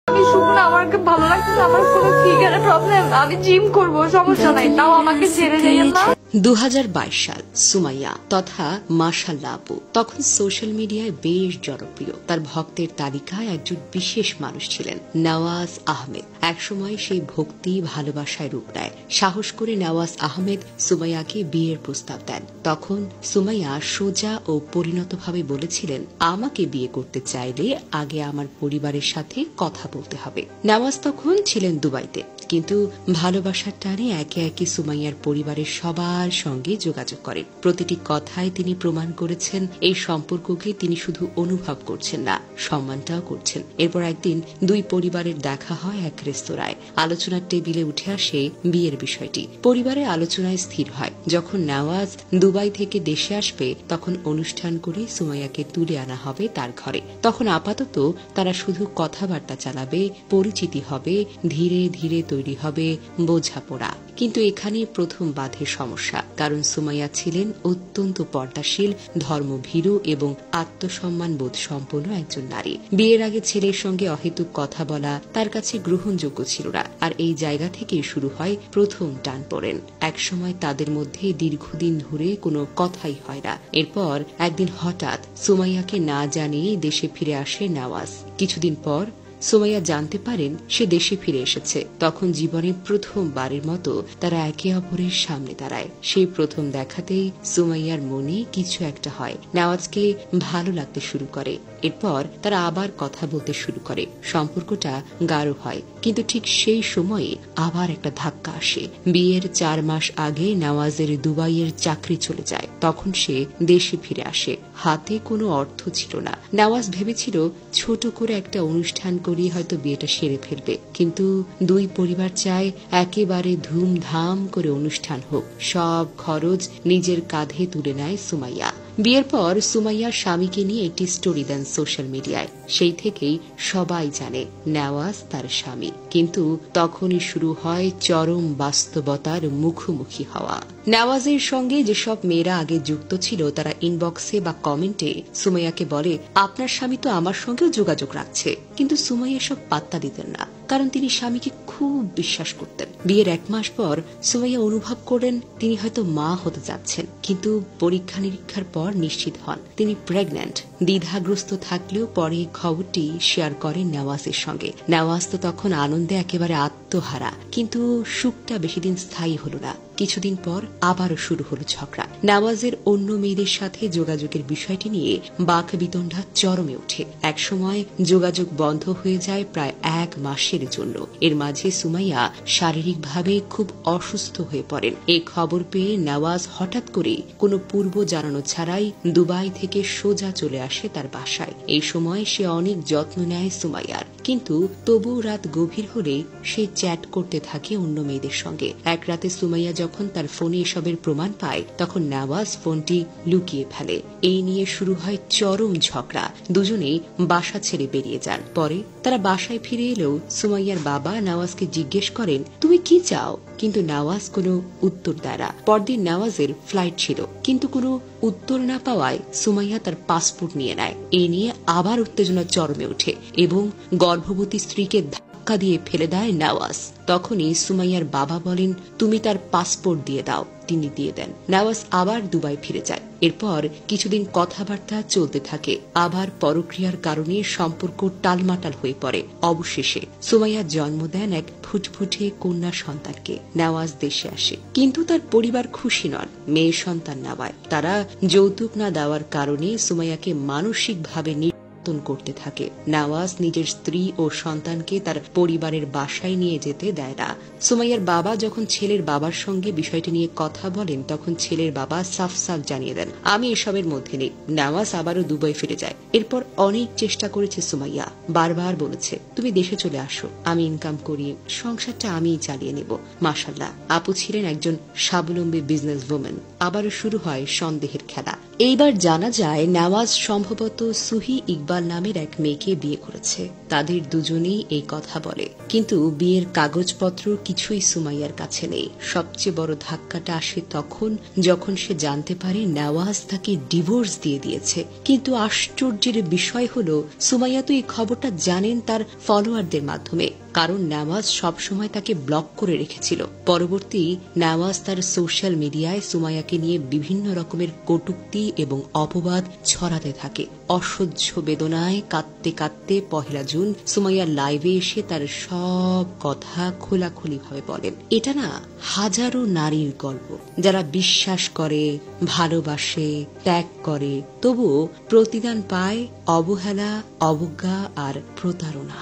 আমি শুকনো, আমাকে ভালো লাগছে, আমার কোনো ফিগারে প্রবলেম, আমি জিম করব, সমস্যা নাই, তাও আমাকে ছেড়ে যাইয়েন না। 2022 সাল সুমাইয়া তথা মাশাআল্লাহ আপু তখন সোশ্যাল মিডিয়ায় বেশ জনপ্রিয়। তার ভক্তের তালিকায় একজন বিশেষ মানুষ ছিলেন নওয়াজ আহমেদ। একসময় সেই ভক্তি ভালোবাসায় রূপ নেয়। সাহস করে নওয়াজ আহমেদ সুমাইয়াকে বিয়ের প্রস্তাব দেন। তখন সুমাইয়া সোজা ও পরিণতভাবে বলেছিলেন, আমাকে বিয়ে করতে চাইলে আগে আমার পরিবারের সাথে কথা বলতে হবে। নওয়াজ তখন ছিলেন দুবাইতে, কিন্তু ভালোবাসার টানে একে একে সুমাইয়ার পরিবারের সবার সঙ্গে যোগাযোগ করেন। প্রতিটি কথায় তিনি প্রমাণ করেছেন এই সম্পর্ককে তিনি শুধু অনুভব করছেন না, সম্মানটাও করছেন। এরপর একদিন দুই পরিবারের দেখা হয় এক রেস্তোরাঁয়। আলোচনার টেবিলে উঠে আসে বিয়ের বিষয়টি। পরিবারের আলোচনায় স্থির হয়, যখন নওয়াজ দুবাই থেকে দেশে আসবে তখন অনুষ্ঠান করে সুমাইয়াকে তুলে আনা হবে তার ঘরে। তখন আপাতত তারা শুধু কথাবার্তা চালাবে, পরিচিতি হবে, ধীরে ধীরে তৈরি হবে বোঝাপড়া। কিন্তু এখানে প্রথম বাধে সমস্যা, কারণ সুমাইয়া ছিলেন অত্যন্ত পর্দাশীল, ধর্মভীরু এবং আত্মসম্মান বোধ সম্পন্ন একজন নারী। বিয়ের আগে ছেলের সঙ্গে অহেতুক কথা বলা তার কাছে গ্রহণযোগ্য ছিল না, আর এই জায়গা থেকেই শুরু হয় প্রথম টানপোড়েন। একসময় তাদের মধ্যে দীর্ঘদিন ধরে কোনো কথাই হয় না। এরপর একদিন হঠাৎ সুমাইয়াকে না জানিয়ে দেশে ফিরে আসে নওয়াজ। কিছুদিন পর সুমাইয়া জানতে পারেন সে দেশে ফিরে এসেছে। তখন জীবনে প্রথমবারের মতো তারা একে অপরের সামনে দাঁড়ায়। সেই প্রথম দেখাতেই সুমাইয়ার মনে কিছু একটা হয়, নওয়াজকে ভালো লাগতে শুরু করে। এরপর তারা আবার কথা বলতে শুরু করে, সম্পর্কটা গাঢ় হয়। কিন্তু ঠিক সেই সময়ে আবার একটা ধাক্কা আসে। বিয়ের 4 মাস আগে নওয়াজের দুবাইয়ের চাকরি চলে যায়। তখন সে দেশে ফিরে আসে। হাতে কোনো অর্থ ছিল না। নওয়াজ ভেবেছিল ছোট করে একটা অনুষ্ঠান করিয়ে হয়তো বিয়েটা সেরে ফেলবে, কিন্তু দুই পরিবার চায় একেবারে ধুমধাম করে অনুষ্ঠান হোক। সব খরচ নিজের কাঁধে তুলে নেয় সুমাইয়া। বিয়ের পর সুমাইয়া স্বামীকে নিয়ে একটি স্টোরি দেন সোশ্যাল মিডিয়ায়। সেই থেকেই সবাই জানে নওয়াজ তার স্বামী। কিন্তু তখনই শুরু হয় চরম বাস্তবতার মুখোমুখি হওয়া। নওয়াজের সঙ্গে যেসব মেয়েরা আগে যুক্ত ছিল তারা ইনবক্সে বা কমেন্টে সুমাইয়াকে বলে, আপনার স্বামী তো আমার সঙ্গেও যোগাযোগ রাখছে। কিন্তু সুমাইয়া সব পাত্তা দিতেন না, কারণ তিনি স্বামীকে খুব বিশ্বাস করতেন। বিয়ের 1 মাস পর সুমাইয়া অনুভব করেন তিনি হয়তো মা হতে যাচ্ছেন, কিন্তু পরীক্ষা নিরীক্ষার পর নিশ্চিত হন তিনি প্রেগন্যান্ট। দ্বিধাগ্রস্ত থাকলেও পরে খবরটি শেয়ার করেন নওয়াজের সঙ্গে। নওয়াজ তো তখন আনন্দে একেবারে আত্মহারা, কিন্তু সুখটা বেশি দিন স্থায়ী হল না। কিছুদিন পর আবারও শুরু হলো ঝগড়া। নওয়াজের অন্য মেয়েদের সাথে যোগাযোগের বিষয়টি নিয়ে বাকবিতণ্ডা চরমে ওঠে। একসময় যোগাযোগ বন্ধ হয়ে যায় প্রায় 1 মাসের জন্য। এর মাঝে সুমাইয়া শারীরিকভাবে খুব অসুস্থ হয়ে পড়েন। এই খবর পেয়ে নওয়াজ হঠাৎ করে কোনো পূর্ব জানানো ছাড়াই দুবাই থেকে সোজা চলে আসে তার বাসায়। এই সময় সে অনেক যত্ন নেয় সুমাইয়ার, কিন্তু তবু রাত গভীর হলে সে চ্যাট করতে থাকে অন্য মেয়েদের সঙ্গে। এক রাতে সুমাইয়া যখন তার ফোনে এসবের প্রমাণ পায় তখন নওয়াজ ফোনটি লুকিয়ে ফেলে। এই নিয়ে শুরু হয় চরম ঝগড়া। দুজনেই বাসা ছেড়ে বেরিয়ে যান। পরে তারা বাসায় ফিরে এলেও সুমাইয়ার বাবা নওয়াজকে জিজ্ঞেস করেন, তুমি কি চাও? কিন্তু নওয়াজ কোনো উত্তর দেয় না। পরদিন নওয়াজের ফ্লাইট ছিল, কিন্তু কোনো উত্তর না পাওয়ায় সুমাইয়া তার পাসপোর্ট নিয়ে নেয়। এ নিয়ে আবার উত্তেজনা চরমে ওঠে এবং গর্ভবতী স্ত্রীকে ধাক্কা দিয়ে ফেলে দেয় নওয়াজ। তখনই সুমাইয়ার বাবা বলেন, তুমি তার পাসপোর্ট দিয়ে দাও। তিনি দিয়ে দেন। নওয়াজ আবার দুবাই ফিরে যায়। এরপর কিছুদিন কথাবার্তা চলতে থাকে। আবার পরক্রিয়ার কারণে সম্পর্ক টালমাটাল হয়ে পড়ে। অবশেষে সুমাইয়া জন্ম দেন এক ফুটফুটে কন্যা সন্তানকে। নওয়াজ দেশে আসে, কিন্তু তার পরিবার খুশি নন মেয়ে সন্তান নেওয়ায়। তারা যৌতুক না দেওয়ার কারণে সুমাইয়াকে মানসিকভাবে করতে থাকে। নওয়াজ নিজের স্ত্রী ও সন্তানকে তার পরিবারের বাসায় নিয়ে যেতে দেয় না। সুমাইয়ার বাবা যখন ছেলের বাবার সঙ্গে বিষয়টি নিয়ে কথা বলেন তখন ছেলের বাবা সাফ সাফ জানিয়ে দেন, আমি এসবের মধ্যে নেই। নওয়াজ আবারও দুবাই ফিরে যায়। এরপর অনেক চেষ্টা করেছে সুমাইয়া, বারবার বলেছে, তুমি দেশে চলে আসো, আমি ইনকাম করি, সংসারটা আমিই চালিয়ে নেব। মাশাআল্লাহ, আপু ছিলেন একজন স্বাবলম্বী বিজনেস ওম্যান। আবারও শুরু হয় সন্দেহের খেলা। এইবার জানা যায় নওয়াজ সম্ভবত সুহি ইকবাল নামের এক মেয়েকে বিয়ে করেছে। তাদের দুজনেই এই কথা বলে, কিন্তু বিয়ের কাগজপত্র কিছুই সুমাইয়ার কাছে নেই। সবচেয়ে বড় ধাক্কাটা আসে তখন যখন সে জানতে পারে নেওয়াজ তাকে ডিভোর্স দিয়ে দিয়েছে। কিন্তু আশ্চর্যের বিষয় হলো সুমাইয়া তো এই খবরটা জানেন তার ফলোয়ারদের মাধ্যমে, কারণ নেওয়াজ সবসময় তাকে ব্লক করে রেখেছিল। পরবর্তী নেওয়াজ তার সোশ্যাল মিডিয়ায় সুমাইয়াকে নিয়ে বিভিন্ন রকমের কটূক্তি এবং অপবাদ ছড়াতে থাকে। অসহ্য বেদনায় কাঁদতে কাঁদতে 1 জুন সুমাইয়া লাইভে এসে তার সব কথা খোলাখুলিভাবে বলেন। এটা না হাজারো নারীর গল্প, যারা বিশ্বাস করে, ভালোবাসে, ত্যাগ করে, তবুও প্রতিদান পায় অবহেলা, অবজ্ঞা আর প্রতারণা।